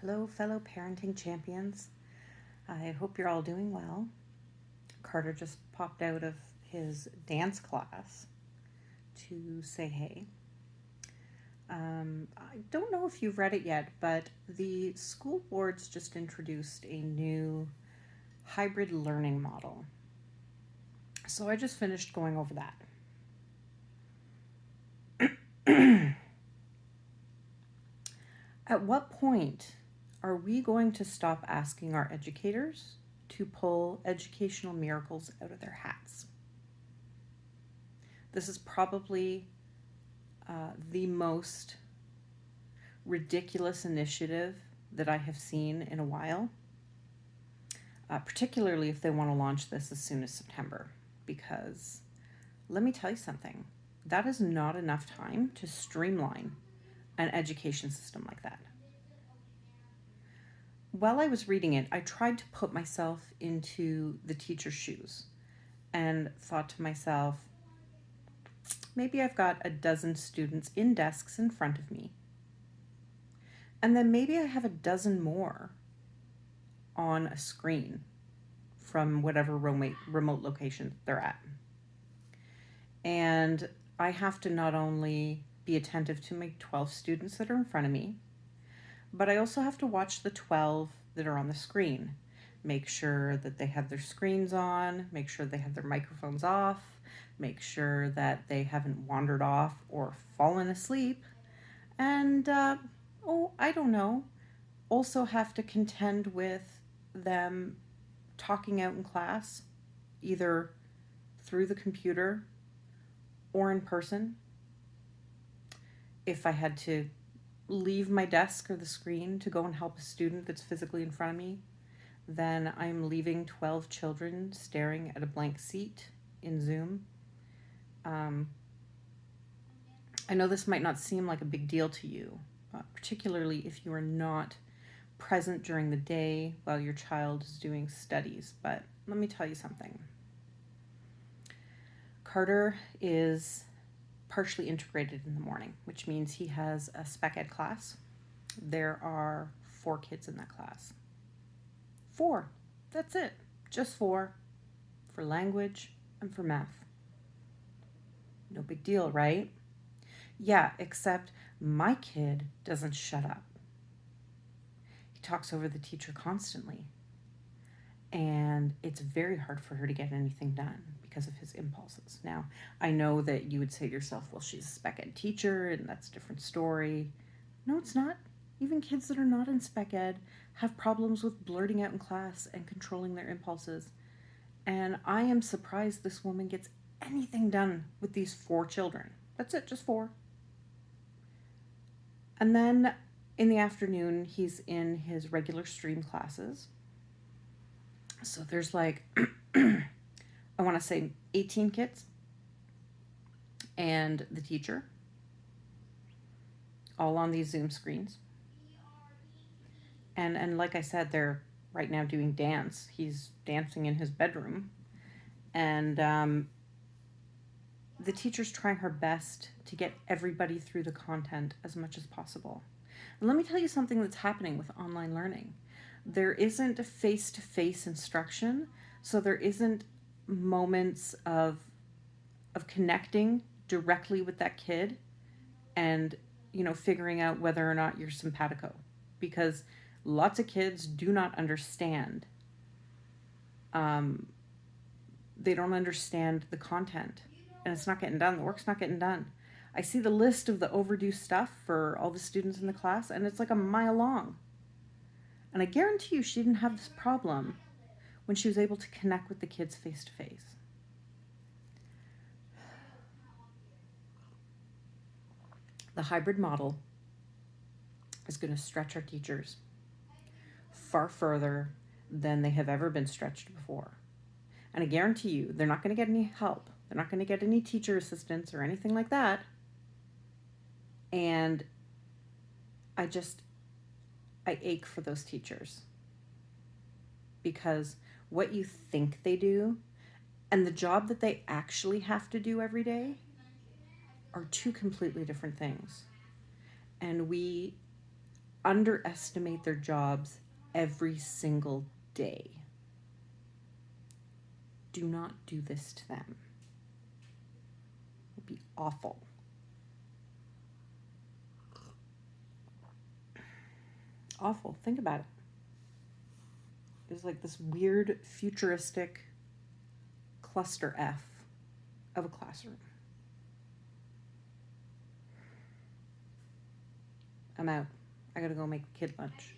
Hello, fellow parenting champions. I hope you're all doing well. Carter just popped out of his dance class to say hey. I don't know if you've read it yet, but the school boards just introduced a new hybrid learning model. So I just finished going over that. At what point are we going to stop asking our educators to pull educational miracles out of their hats? This is probably the most ridiculous initiative that I have seen in a while, particularly if they want to launch this as soon as September. Because let me tell you something, that is not enough time to streamline an education system like that. While I was reading it, I tried to put myself into the teacher's shoes and thought to myself, maybe I've got a dozen students in desks in front of me. And then maybe I have a dozen more on a screen from whatever remote location they're at. And I have to not only be attentive to my 12 students that are in front of me, but I also have to watch the 12 that are on the screen. Make sure that they have their screens on, make sure they have their microphones off, make sure that they haven't wandered off or fallen asleep, and, I don't know, also have to contend with them talking out in class, either through the computer or in person. If I had to leave my desk or the screen to go and help a student that's physically in front of me, then I'm leaving 12 children staring at a blank seat in Zoom. I know this might not seem like a big deal to you, particularly if you are not present during the day while your child is doing studies, but let me tell you something. Carter is partially integrated in the morning, which means he has a spec ed class. There are 4 kids in that class. 4. That's it. Just 4 for language and for math. No big deal, right? Yeah, except my kid doesn't shut up. He talks over the teacher constantly. And it's very hard for her to get anything done because of his impulses. Now, I know that you would say to yourself, well, she's a spec ed teacher and that's a different story. No, it's not. Even kids that are not in spec ed have problems with blurting out in class and controlling their impulses. And I am surprised this woman gets anything done with these 4 children. That's it, just 4. And then in the afternoon, he's in his regular stream classes. So there's like, I want to say 18 kids and the teacher, all on these Zoom screens. And like I said, they're right now doing dance. He's dancing in his bedroom. And the teacher's trying her best to get everybody through the content as much as possible. And let me tell you something that's happening with online learning. There isn't a face-to-face instruction, so there isn't moments of connecting directly with that kid and figuring out whether or not you're simpatico, because lots of kids do not understand. They don't understand the content, and it's not getting done. The work's not getting done. I see the list of the overdue stuff for all the students in the class, and it's like a mile long. And I guarantee you she didn't have this problem when she was able to connect with the kids face to face. The hybrid model is going to stretch our teachers far further than they have ever been stretched before. And I guarantee you, they're not going to get any help. They're not going to get any teacher assistance or anything like that. And I ache for those teachers, because what you think they do and the job that they actually have to do every day are 2 completely different things. And we underestimate their jobs every single day. Do not do this to them. It would be awful. Awful. Think about it. It's like this weird futuristic cluster F of a classroom. I'm out. I gotta go make the kid lunch.